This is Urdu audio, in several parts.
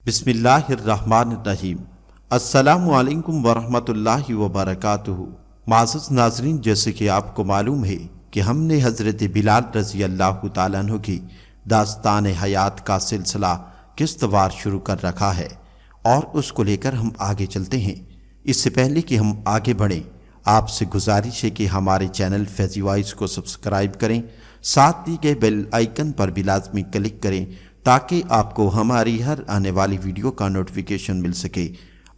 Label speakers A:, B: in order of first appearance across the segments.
A: بسم اللہ الرحمن الرحیم۔ السلام علیکم ورحمۃ اللہ وبرکاتہ۔ معزز ناظرین، جیسے کہ آپ کو معلوم ہے کہ ہم نے حضرت بلال رضی اللہ تعالیٰ عنہ کی داستان حیات کا سلسلہ قسط وار شروع کر رکھا ہے اور اس کو لے کر ہم آگے چلتے ہیں۔ اس سے پہلے کہ ہم آگے بڑھیں، آپ سے گزارش ہے کہ ہمارے چینل فیضی وائس کو سبسکرائب کریں، ساتھ دی گئے بیل آئیکن پر بھی لازمی کلک کریں تاکہ آپ کو ہماری ہر آنے والی ویڈیو کا نوٹیفیکیشن مل سکے۔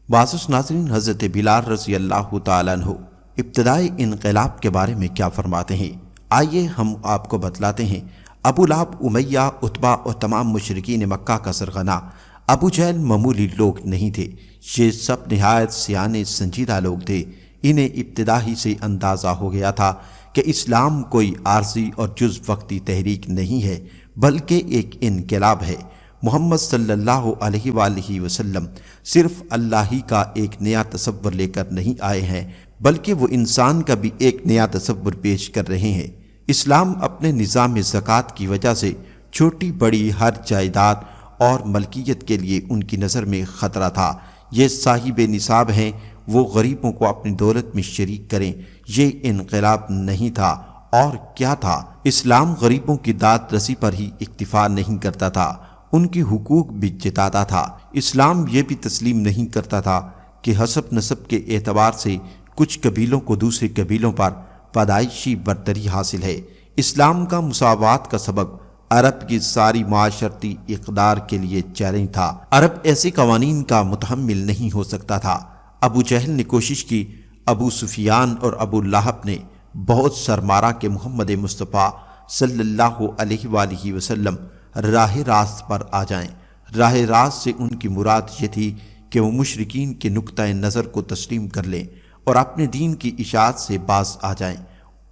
A: معزز ناظرین، حضرت بلال رضی اللہ تعالیٰ عنہ ابتدائی انقلاب کے بارے میں کیا فرماتے ہیں، آئیے ہم آپ کو بتلاتے ہیں۔ ابو لہب، امیہ، عتبہ اور تمام مشرکین مکہ کا سرغنہ ابو جہل معمولی لوگ نہیں تھے، یہ سب نہایت سیانے سنجیدہ لوگ تھے۔ انہیں ابتدا ہی سے اندازہ ہو گیا تھا کہ اسلام کوئی عارضی اور جز وقتی تحریک نہیں ہے بلکہ ایک انقلاب ہے۔ محمد صلی اللہ علیہ وآلہ وسلم صرف اللہ ہی کا ایک نیا تصور لے کر نہیں آئے ہیں بلکہ وہ انسان کا بھی ایک نیا تصور پیش کر رہے ہیں۔ اسلام اپنے نظام زکوٰۃ کی وجہ سے چھوٹی بڑی ہر جائیداد اور ملکیت کے لیے ان کی نظر میں خطرہ تھا۔ یہ صاحب نصاب ہیں، وہ غریبوں کو اپنی دولت میں شریک کریں، یہ انقلاب نہیں تھا۔ اور کیا تھا؟ اسلام غریبوں کی داد رسی پر ہی اکتفا نہیں کرتا تھا، ان کے حقوق بھی جتاتا تھا۔ اسلام یہ بھی تسلیم نہیں کرتا تھا کہ حسب نسب کے اعتبار سے کچھ قبیلوں کو دوسرے قبیلوں پر پیدائشی برتری حاصل ہے۔ اسلام کا مساوات کا سبب عرب کی ساری معاشرتی اقدار کے لیے چیلنج تھا۔ عرب ایسے قوانین کا متحمل نہیں ہو سکتا تھا۔ ابو جہل نے کوشش کی، ابو سفیان اور ابو لہب نے بہت سر مارا کہ محمد مصطفیٰ صلی اللہ علیہ وآلہ وسلم راہ راست پر آ جائیں۔ راہ راست سے ان کی مراد یہ تھی کہ وہ مشرکین کے نقطہ نظر کو تسلیم کر لیں اور اپنے دین کی اشاعت سے باز آ جائیں۔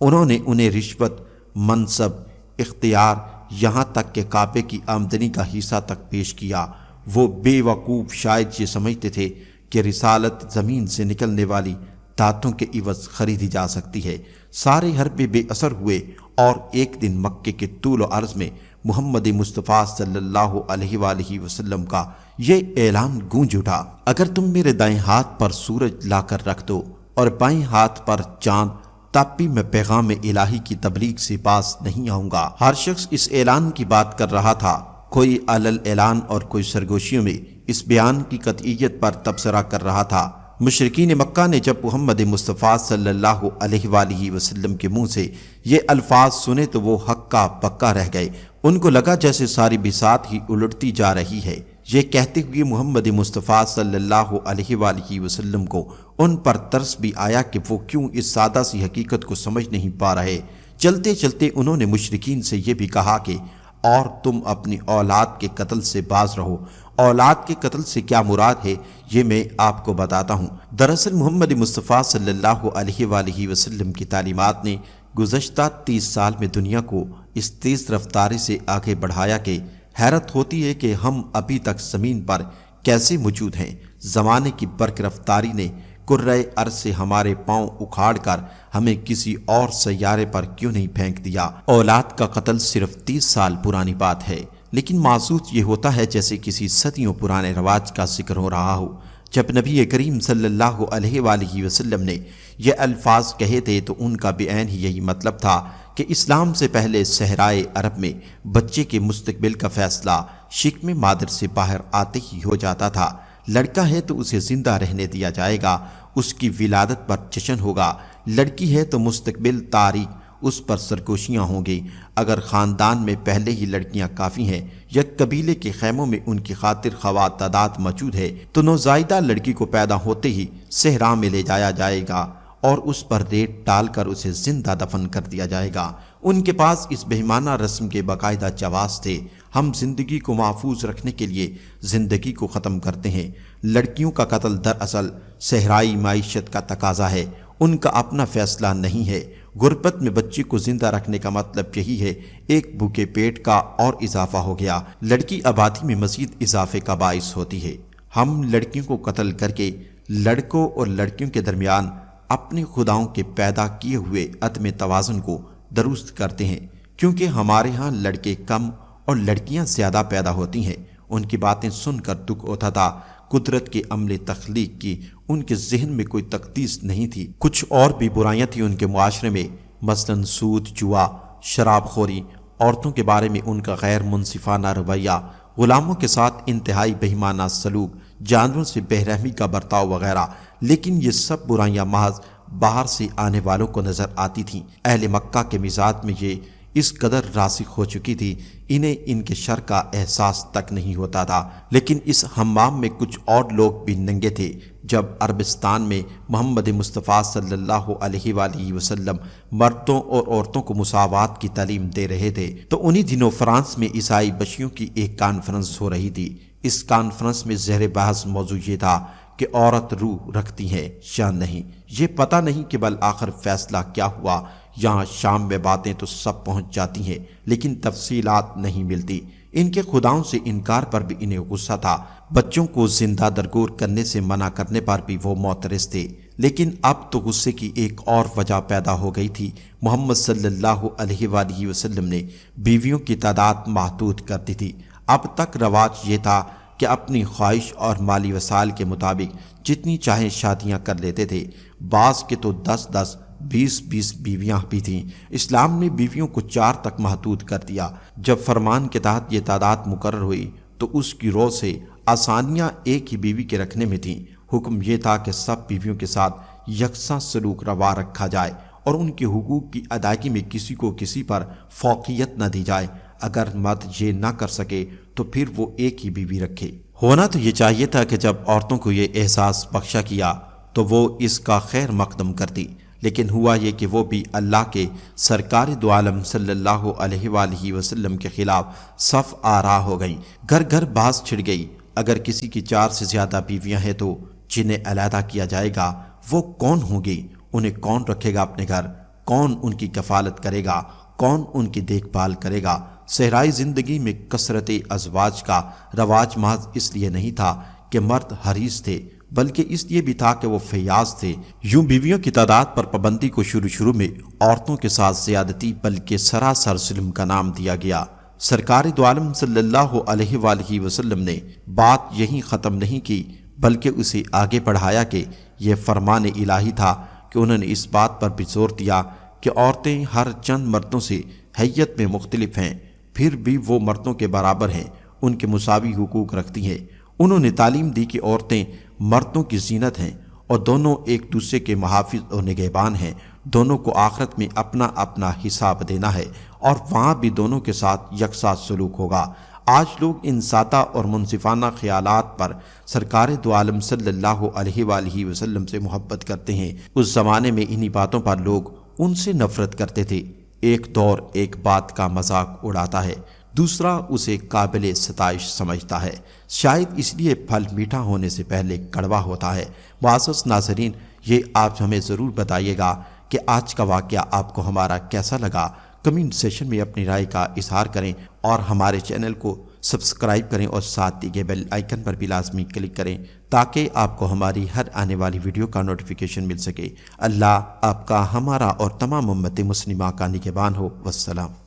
A: انہوں نے انہیں رشوت، منصب، اختیار، یہاں تک کہ کعبے کی آمدنی کا حصہ تک پیش کیا۔ وہ بے وقوف شاید یہ سمجھتے تھے کہ رسالت زمین سے نکلنے والی دانتوں کے عوض خریدی جا سکتی ہے۔ سارے حربے بے اثر ہوئے اور ایک دن مکے کے طول و عرض میں محمد مصطفیٰ صلی اللہ علیہ وآلہ وسلم کا یہ اعلان گونج اٹھا، اگر تم میرے دائیں ہاتھ پر سورج لا کر رکھ دو اور بائیں ہاتھ پر چاند، تب بھی میں پیغام الہی کی تبلیغ سے باز نہیں آؤں گا۔ ہر شخص اس اعلان کی بات کر رہا تھا، کوئی علل اعلان اور کوئی سرگوشیوں میں اس بیان کی قطعیت پر تبصرہ کر رہا تھا۔ مشرکین مکہ نے جب محمد مصطفیٰ صلی اللہ علیہ وآلہ وسلم کے منہ سے یہ الفاظ سنے تو وہ ہکا پکا رہ گئے۔ ان کو لگا جیسے ساری بساط ہی الٹتی جا رہی ہے۔ یہ کہتے ہوئے محمد مصطفیٰ صلی اللہ علیہ وآلہ وسلم کو ان پر ترس بھی آیا کہ وہ کیوں اس سادہ سی حقیقت کو سمجھ نہیں پا رہے۔ چلتے چلتے انہوں نے مشرکین سے یہ بھی کہا کہ اور تم اپنی اولاد کے قتل سے باز رہو۔ اولاد کے قتل سے کیا مراد ہے یہ میں آپ کو بتاتا ہوں۔ دراصل محمد مصطفیٰ صلی اللہ علیہ وآلہ وسلم کی تعلیمات نے گزشتہ 30 سال میں دنیا کو اس تیز رفتاری سے آگے بڑھایا کہ حیرت ہوتی ہے کہ ہم ابھی تک زمین پر کیسے موجود ہیں۔ زمانے کی برق رفتاری نے کرۂ ارض سے ہمارے پاؤں اکھاڑ کر ہمیں کسی اور سیارے پر کیوں نہیں پھینک دیا؟ اولاد کا قتل صرف 30 سال پرانی بات ہے، لیکن محسوس یہ ہوتا ہے جیسے کسی صدیوں پرانے رواج کا ذکر ہو رہا ہو۔ جب نبی کریم صلی اللہ علیہ وآلہ وسلم نے یہ الفاظ کہے تھے تو ان کا بعین ہی یہی مطلب تھا کہ اسلام سے پہلے صحرائے عرب میں بچے کے مستقبل کا فیصلہ شکم مادر سے باہر آتے ہی ہو جاتا تھا۔ لڑکا ہے تو اسے زندہ رہنے دیا جائے گا، اس کی ولادت پر جشن ہوگا۔ لڑکی ہے تو مستقبل تاریک، اس پر سرگوشیاں ہوں گی۔ اگر خاندان میں پہلے ہی لڑکیاں کافی ہیں یا قبیلے کے خیموں میں ان کی خاطر خواہ تعداد موجود ہے تو نوزائیدہ لڑکی کو پیدا ہوتے ہی صحرا میں لے جایا جائے گا اور اس پر ریت ڈال کر اسے زندہ دفن کر دیا جائے گا۔ ان کے پاس اس بہیمانہ رسم کے باقاعدہ جواز تھے۔ ہم زندگی کو محفوظ رکھنے کے لیے زندگی کو ختم کرتے ہیں۔ لڑکیوں کا قتل دراصل صحرائی معیشت کا تقاضا ہے، ان کا اپنا فیصلہ نہیں ہے۔ غربت میں بچے کو زندہ رکھنے کا مطلب یہی ہے، ایک بھوکے پیٹ کا اور اضافہ ہو گیا۔ لڑکی آبادی میں مزید اضافے کا باعث ہوتی ہے۔ ہم لڑکیوں کو قتل کر کے لڑکوں اور لڑکیوں کے درمیان اپنے خداؤں کے پیدا کیے ہوئے عدم توازن کو درست کرتے ہیں، کیونکہ ہمارے ہاں لڑکے کم اور لڑکیاں زیادہ پیدا ہوتی ہیں۔ ان کی باتیں سن کر دکھ ہوتا تھا۔ قدرت کے عمل تخلیق کی ان کے ذہن میں کوئی تقدیس نہیں تھی۔ کچھ اور بھی برائیاں تھیں ان کے معاشرے میں، مثلاً سود، جوا، شراب خوری، عورتوں کے بارے میں ان کا غیر منصفانہ رویہ، غلاموں کے ساتھ انتہائی بے ایمانہ سلوک، جانوروں سے بے رحمی کا برتاؤ وغیرہ۔ لیکن یہ سب برائیاں محض باہر سے آنے والوں کو نظر آتی تھیں۔ اہل مکہ کے مزاج میں یہ اس قدر راسخ ہو چکی تھی، انہیں ان کے شر کا احساس تک نہیں ہوتا تھا۔ لیکن اس حمام میں کچھ اور لوگ بھی ننگے تھے۔ جب عربستان میں محمد مصطفیٰ صلی اللہ علیہ وآلہ وسلم مردوں اور عورتوں کو مساوات کی تعلیم دے رہے تھے تو انہی دنوں فرانس میں عیسائی بچیوں کی ایک کانفرنس ہو رہی تھی۔ اس کانفرنس میں زیر بحث موضوع یہ تھا کہ عورت روح رکھتی ہے یا نہیں۔ یہ پتہ نہیں کہ بالآخر فیصلہ کیا ہوا۔ یہاں شام میں باتیں تو سب پہنچ جاتی ہیں لیکن تفصیلات نہیں ملتی۔ ان کے خداؤں سے انکار پر بھی انہیں غصہ تھا، بچوں کو زندہ درگور کرنے سے منع کرنے پر بھی وہ معترض تھے۔ لیکن اب تو غصے کی ایک اور وجہ پیدا ہو گئی تھی۔ محمد صلی اللہ علیہ وآلہ وسلم نے بیویوں کی تعداد محدود کر دی تھی۔ اب تک رواج یہ تھا کہ اپنی خواہش اور مالی وسائل کے مطابق جتنی چاہیں شادیاں کر لیتے تھے۔ بعض کے تو 10 20 بیویاں بھی تھیں۔ اسلام نے بیویوں کو 4 تک محدود کر دیا۔ جب فرمان کے تحت یہ تعداد مقرر ہوئی تو اس کی رو سے آسانیاں ایک ہی بیوی کے رکھنے میں تھیں۔ حکم یہ تھا کہ سب بیویوں کے ساتھ یکساں سلوک روا رکھا جائے اور ان کے حقوق کی ادائیگی میں کسی کو کسی پر فوقیت نہ دی جائے۔ اگر مرد یہ نہ کر سکے تو پھر وہ ایک ہی بیوی رکھے۔ ہونا تو یہ چاہیے تھا کہ جب عورتوں کو یہ احساس بخشا کیا تو وہ اس کا خیر مقدم کرتی، لیکن ہوا یہ کہ وہ بھی اللہ کے سرکار دو عالم صلی اللہ علیہ وآلہ وسلم کے خلاف صف آرا ہو گئیں۔ گھر گھر بحث چھڑ گئی۔ اگر کسی کی 4 سے زیادہ بیویاں ہیں تو جنہیں علیحدہ کیا جائے گا وہ کون ہوں گی؟ انہیں کون رکھے گا اپنے گھر؟ کون ان کی کفالت کرے گا؟ کون ان کی دیکھ بھال کرے گا؟ صحرائی زندگی میں کثرت ازواج کا رواج محض اس لیے نہیں تھا کہ مرد حریص تھے، بلکہ اس لیے بھی تھا کہ وہ فیاض تھے۔ یوں بیویوں کی تعداد پر پابندی کو شروع میں عورتوں کے ساتھ زیادتی بلکہ سراسر ظلم کا نام دیا گیا۔ سرکار دو عالم صلی اللہ علیہ وآلہ وسلم نے بات یہیں ختم نہیں کی بلکہ اسے آگے بڑھایا کہ یہ فرمان الہی تھا کہ انہوں نے اس بات پر بھی زور دیا کہ عورتیں ہر چند مردوں سے حیت میں مختلف ہیں، پھر بھی وہ مردوں کے برابر ہیں، ان کے مساوی حقوق رکھتی ہیں۔ انہوں نے تعلیم دی کہ عورتیں مردوں کی زینت ہیں اور دونوں ایک دوسرے کے محافظ اور نگہبان ہیں۔ دونوں کو آخرت میں اپنا اپنا حساب دینا ہے اور وہاں بھی دونوں کے ساتھ یکساں سلوک ہوگا۔ آج لوگ ان سادہ اور منصفانہ خیالات پر سرکار دو عالم صلی اللہ علیہ وآلہ وسلم سے محبت کرتے ہیں۔ اس زمانے میں انہی باتوں پر لوگ ان سے نفرت کرتے تھے۔ ایک دور ایک بات کا مذاق اڑاتا ہے، دوسرا اسے قابل ستائش سمجھتا ہے، شاید اس لیے پھل میٹھا ہونے سے پہلے کڑوا ہوتا ہے۔ معزز ناظرین، یہ آپ ہمیں ضرور بتائیے گا کہ آج کا واقعہ آپ کو ہمارا کیسا لگا۔ کمنٹ سیشن میں اپنی رائے کا اظہار کریں اور ہمارے چینل کو سبسکرائب کریں اور ساتھ دیے بیل آئیکن پر بھی لازمی کلک کریں تاکہ آپ کو ہماری ہر آنے والی ویڈیو کا نوٹیفیکیشن مل سکے۔ اللہ آپ کا، ہمارا اور تمام امت مسلمہ کا نگہبان ہو۔ والسلام۔